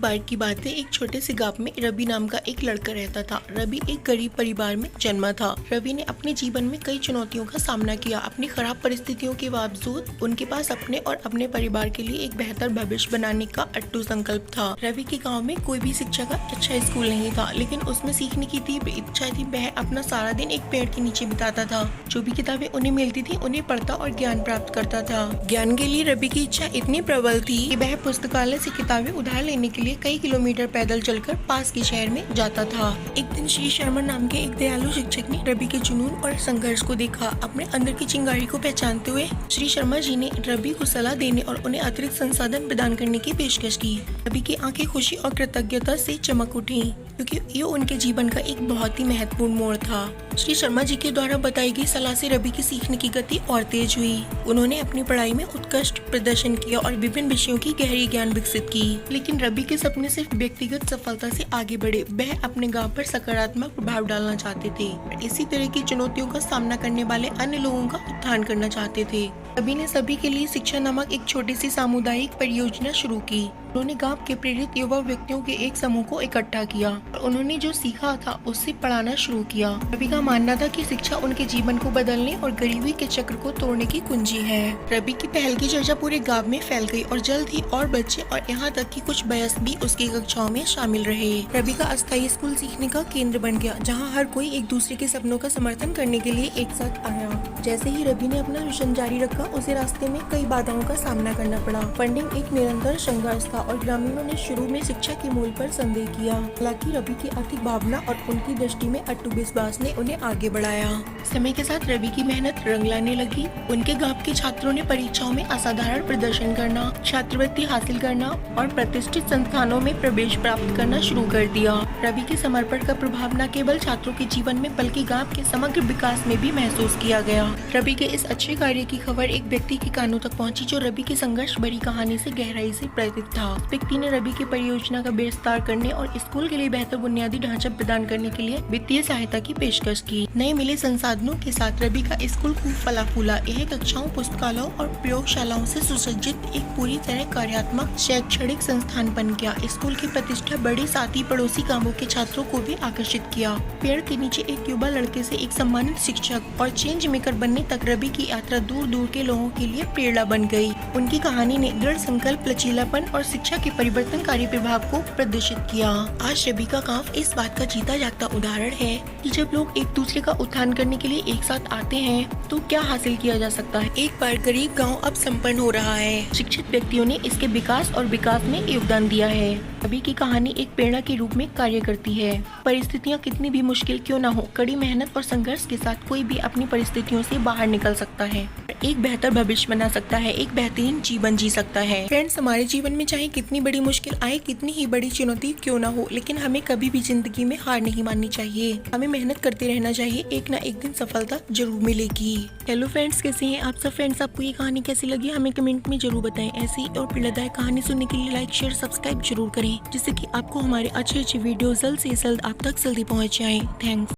बार की बात है, एक छोटे से गांव में रवि नाम का एक लड़का रहता था। रवि एक गरीब परिवार में जन्मा था। रवि ने अपने जीवन में कई चुनौतियों का सामना किया। अपनी खराब परिस्थितियों के बावजूद उनके पास अपने और अपने परिवार के लिए एक बेहतर भविष्य बनाने का अटूट संकल्प था। रवि के गाँव में कोई भी शिक्षा का अच्छा स्कूल नहीं था, लेकिन उसमें सीखने की तीव्र इच्छा थी। वह अपना सारा दिन एक पेड़ के नीचे बिताता था। जो भी किताबें उन्हें मिलती थी उन्हें पढ़ता और ज्ञान प्राप्त करता था। ज्ञान के लिए रवि की इच्छा इतनी प्रबल थी कि वह पुस्तकालय से किताबें उधार लेने के लिए कई किलोमीटर पैदल चलकर पास के शहर में जाता था। एक दिन श्री शर्मा नाम के एक दयालु शिक्षक ने रवि के जुनून और संघर्ष को देखा। अपने अंदर की चिंगारी को पहचानते हुए श्री शर्मा जी ने रवि को सलाह देने और उन्हें अतिरिक्त संसाधन प्रदान करने की पेशकश की। रवि की आंखें खुशी और कृतज्ञता से चमक उठी, क्योंकि ये उनके जीवन का एक बहुत ही महत्वपूर्ण मोड़ था। श्री शर्मा जी के द्वारा बताई गई सलाह से रवि की सीखने की गति और तेज हुई। उन्होंने अपनी पढ़ाई में उत्कृष्ट प्रदर्शन किया और विभिन्न विषयों की गहरी ज्ञान विकसित की। लेकिन रवि के सपने सिर्फ व्यक्तिगत सफलता से आगे बढ़े, वह अपने गांव पर सकारात्मक प्रभाव डालना चाहते थे। इसी तरह की चुनौतियों का सामना करने वाले अन्य लोगों का उत्थान करना चाहते थे। रवि ने सभी के लिए शिक्षा नामक एक छोटी सी सामुदायिक परियोजना शुरू की। उन्होंने गांव के प्रेरित युवा व्यक्तियों के एक समूह को इकट्ठा किया और उन्होंने जो सीखा था उससे पढ़ाना शुरू किया। रवि का मानना था कि शिक्षा उनके जीवन को बदलने और गरीबी के चक्र को तोड़ने की कुंजी है। रवि की पहल की चर्चा पूरे गांव में फैल गई और जल्द ही और बच्चे और यहाँ तक कि कुछ वयस्क भी उसकी कक्षाओं में शामिल रहे। रवि का अस्थायी स्कूल सीखने का केंद्र बन गया, जहाँ हर कोई एक दूसरे के सपनों का समर्थन करने के लिए एक साथ आया। जैसे ही रवि ने अपना मिशन जारी रखा, उसे रास्ते में कई बाधाओं का सामना करना पड़ा। फंडिंग एक निरंतर संघर्ष था और ग्रामीणों ने शुरू में शिक्षा के मूल पर संदेह किया। हालांकि रवि की आर्थिक भावना और उनकी दृष्टि में अटूट विश्वास ने उन्हें आगे बढ़ाया। समय के साथ रवि की मेहनत रंग लाने लगी। उनके गांव के छात्रों ने परीक्षाओं में असाधारण प्रदर्शन करना, छात्रवृत्ति हासिल करना और प्रतिष्ठित संस्थानों में प्रवेश प्राप्त करना शुरू कर दिया। रवि के समर्पण का प्रभाव न केवल छात्रों के जीवन में बल्कि गाँव के समग्र विकास में भी महसूस किया गया। रवि के इस अच्छे कार्य की खबर एक व्यक्ति के कानों तक पहुंची, जो रवि की संघर्ष भरी कहानी से गहराई से प्रेरित था। व्यक्ति ने रवि की परियोजना का विस्तार करने और स्कूल के लिए बेहतर बुनियादी ढांचा प्रदान करने के लिए वित्तीय सहायता की पेशकश की। नए मिले संसाधनों के साथ रवि का स्कूल खूब फला फूला। यह कक्षाओं, पुस्तकालयों और प्रयोगशालाओं से सुसज्जित एक पूरी तरह कार्यात्मक शैक्षणिक संस्थान बन गया। स्कूल की प्रतिष्ठा बढ़ी, साथ ही पड़ोसी गांवों के छात्रों को भी आकर्षित किया। पेड़ के नीचे एक युवा लड़के से एक सम्मानित शिक्षक और चेंज मेकर बनने तक रवि की यात्रा दूर दूर के लोगों के लिए प्रेरणा बन गई। उनकी कहानी ने दृढ़ संकल्प, लचीलापन और शिक्षा के परिवर्तनकारी प्रभाव को प्रदर्शित किया। आज रवि का गांव इस बात का जीता जागता उदाहरण है कि जब लोग एक दूसरे का उत्थान करने के लिए एक साथ आते हैं तो क्या हासिल किया जा सकता है। एक बार गरीब गांव अब संपन्न हो रहा है। शिक्षित व्यक्तियों ने इसके विकास और विकास में योगदान दिया है। रवि की कहानी एक प्रेरणा के रूप में कार्य करती है। परिस्थितियाँ कितनी भी मुश्किल क्यों न हो, कड़ी मेहनत और संघर्ष के साथ कोई भी अपनी परिस्थितियों से बाहर निकल सकता है, एक बेहतर भविष्य बना सकता है, एक बेहतरीन जीवन जी सकता है। फ्रेंड्स, हमारे जीवन में चाहे कितनी बड़ी मुश्किल आए, कितनी ही बड़ी चुनौती क्यों ना हो, लेकिन हमें कभी भी जिंदगी में हार नहीं माननी चाहिए। हमें मेहनत करते रहना चाहिए, एक ना एक दिन सफलता जरूर मिलेगी। हेलो फ्रेंड्स, कैसे हैं आप सब। फ्रेंड्स, आपको ये कहानी कैसी लगी हमें कमेंट में जरूर बताएं। ऐसी और प्रेरणादायक कहानी सुनने के लिए लाइक, शेयर, सब्सक्राइब जरूर करें, जिससे कि आपको हमारे अच्छे अच्छे वीडियो जल्द से जल्द आप तक जल्दी पहुँच जाए। थैंक्स।